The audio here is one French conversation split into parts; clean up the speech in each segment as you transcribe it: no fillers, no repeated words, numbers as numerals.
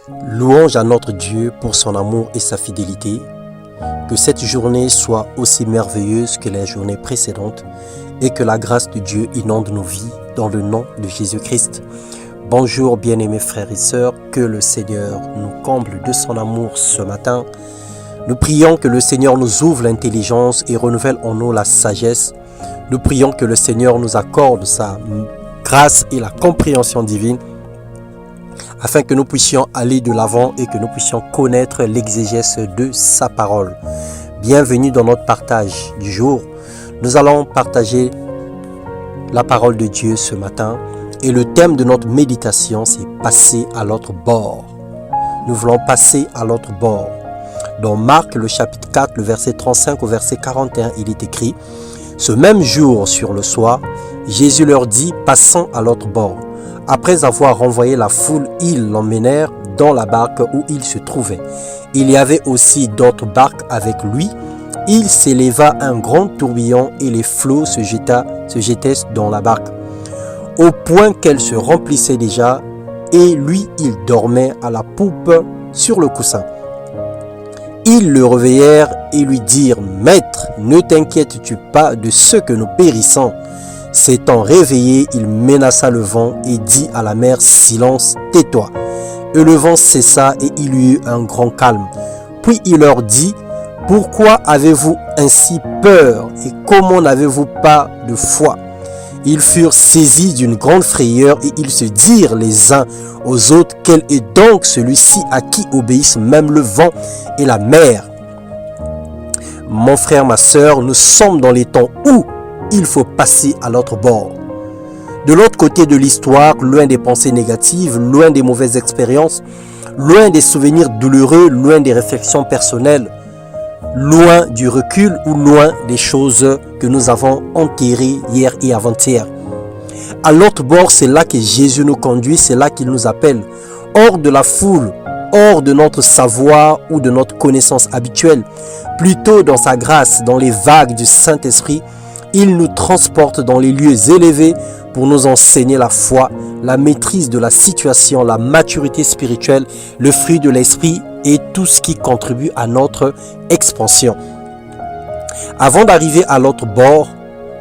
Louange à notre Dieu pour son amour et sa fidélité. Que cette journée soit aussi merveilleuse que les journées précédentes et que la grâce de Dieu inonde nos vies dans le nom de Jésus-Christ. Bonjour bien-aimés frères et sœurs, que le Seigneur nous comble de son amour ce matin. Nous prions que le Seigneur nous ouvre l'intelligence et renouvelle en nous la sagesse. Nous prions que le Seigneur nous accorde sa grâce et la compréhension divine afin que nous puissions aller de l'avant et que nous puissions connaître l'exégèse de sa parole. Bienvenue dans notre partage du jour. Nous allons partager la parole de Dieu ce matin et le thème de notre méditation, c'est passer à l'autre bord. Nous voulons passer à l'autre bord. Dans Marc, le chapitre 4, le verset 35 au verset 41, il est écrit: ce même jour, sur le soir, Jésus leur dit: passons à l'autre bord. Après avoir renvoyé la foule, ils l'emmenèrent dans la barque où il se trouvait. Il y avait aussi d'autres barques avec lui. Il s'éleva un grand tourbillon et les flots se jetaient dans la barque, au point qu'elle se remplissait déjà, et lui, il dormait à la poupe sur le coussin. Ils le réveillèrent et lui dirent: Maître, ne t'inquiètes-tu pas de ce que nous périssons? S'étant réveillé, il menaça le vent et dit à la mer: Silence, tais-toi. Et le vent cessa et il y eut un grand calme. Puis il leur dit: Pourquoi avez-vous ainsi peur et comment n'avez-vous pas de foi? Ils furent saisis d'une grande frayeur et ils se dirent les uns aux autres: Quel est donc celui-ci à qui obéissent même le vent et la mer? Mon frère, ma sœur, nous sommes dans les temps où il faut passer à l'autre bord. De l'autre côté de l'histoire, loin des pensées négatives, loin des mauvaises expériences, loin des souvenirs douloureux, loin des réflexions personnelles, loin du recul ou loin des choses que nous avons enterrées hier et avant-hier. À l'autre bord, c'est là que Jésus nous conduit, c'est là qu'il nous appelle, hors de la foule, hors de notre savoir ou de notre connaissance habituelle, plutôt dans sa grâce, dans les vagues du Saint-Esprit. Il nous transporte dans les lieux élevés pour nous enseigner la foi, la maîtrise de la situation, la maturité spirituelle, le fruit de l'esprit et tout ce qui contribue à notre expansion. Avant d'arriver à l'autre bord,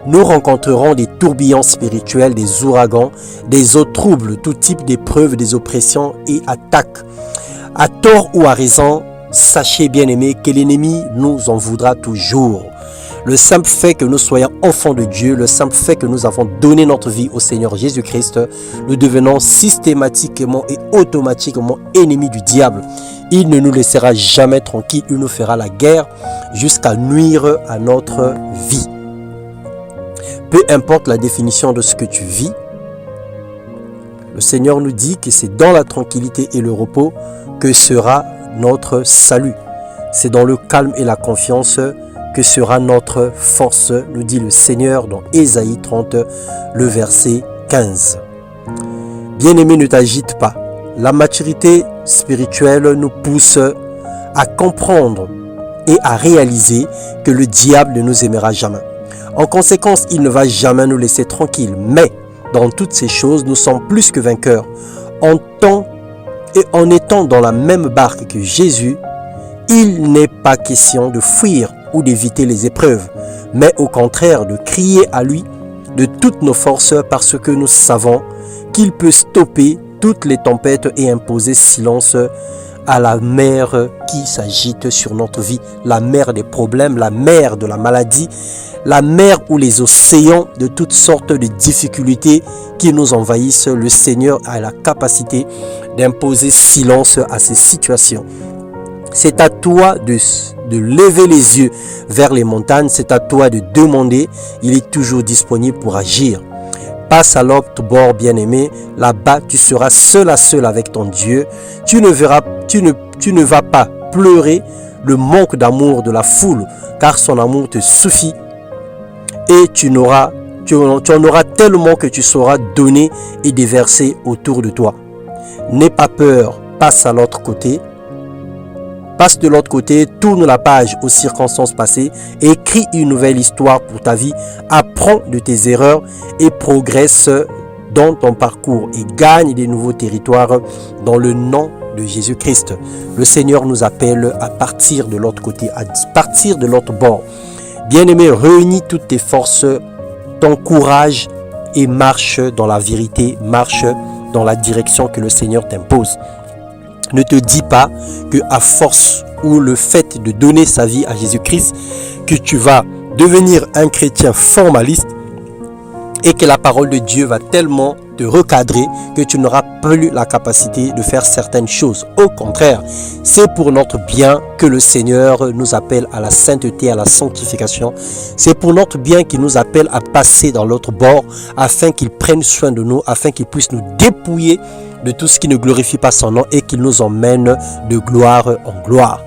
nous rencontrerons des tourbillons spirituels, des ouragans, des eaux troubles, tout type d'épreuves, des oppressions et attaques. À tort ou à raison, sachez bien aimés que l'ennemi nous en voudra toujours. Le simple fait que nous soyons enfants de Dieu, le simple fait que nous avons donné notre vie au Seigneur Jésus-Christ, nous devenons systématiquement et automatiquement ennemis du diable. Il ne nous laissera jamais tranquilles, il nous fera la guerre jusqu'à nuire à notre vie. Peu importe la définition de ce que tu vis, le Seigneur nous dit que c'est dans la tranquillité et le repos que sera notre salut. C'est dans le calme et la confiance que sera notre force, nous dit le Seigneur dans Ésaïe 30, le verset 15. Bien-aimé, ne t'agite pas. La maturité spirituelle nous pousse à comprendre et à réaliser que le diable ne nous aimera jamais. En conséquence, il ne va jamais nous laisser tranquilles. Mais dans toutes ces choses, nous sommes plus que vainqueurs. En étant dans la même barque que Jésus, il n'est pas question de fuir ou d'éviter les épreuves, mais au contraire de crier à lui de toutes nos forces parce que nous savons qu'il peut stopper toutes les tempêtes et imposer silence à la mer qui s'agite sur notre vie, la mer des problèmes, la mer de la maladie, la mer où les océans de toutes sortes de difficultés qui nous envahissent. Le Seigneur a la capacité d'imposer silence à ces situations. C'est à toi de lever les yeux vers les montagnes, c'est à toi de demander, il est toujours disponible pour agir. Passe à l'autre bord, bien-aimé, là-bas tu seras seul à seul avec ton Dieu. Tu ne vas pas pleurer le manque d'amour de la foule, car son amour te suffit et tu en auras tellement que tu sauras donner et déverser autour de toi. N'aie pas peur, passe à l'autre côté. Passe de l'autre côté, tourne la page aux circonstances passées, écris une nouvelle histoire pour ta vie, apprends de tes erreurs et progresse dans ton parcours et gagne des nouveaux territoires dans le nom de Jésus-Christ. Le Seigneur nous appelle à partir de l'autre côté, à partir de l'autre bord. Bien-aimé, réunis toutes tes forces, ton courage et marche dans la vérité, marche dans la direction que le Seigneur t'impose. Ne te dis pas que à force ou le fait de donner sa vie à Jésus-Christ, que tu vas devenir un chrétien formaliste et que la parole de Dieu va tellement te recadrer que tu n'auras plus la capacité de faire certaines choses. Au contraire, c'est pour notre bien que le Seigneur nous appelle à la sainteté, à la sanctification. C'est pour notre bien qu'il nous appelle à passer dans l'autre bord afin qu'il prenne soin de nous, afin qu'il puisse nous dépouiller de tout ce qui ne glorifie pas son nom et qu'il nous emmène de gloire en gloire.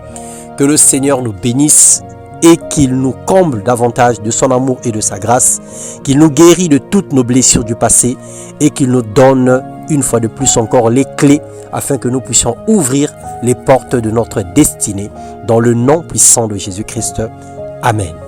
Que le Seigneur nous bénisse et qu'il nous comble davantage de son amour et de sa grâce, qu'il nous guérit de toutes nos blessures du passé et qu'il nous donne une fois de plus encore les clés afin que nous puissions ouvrir les portes de notre destinée dans le nom puissant de Jésus-Christ. Amen.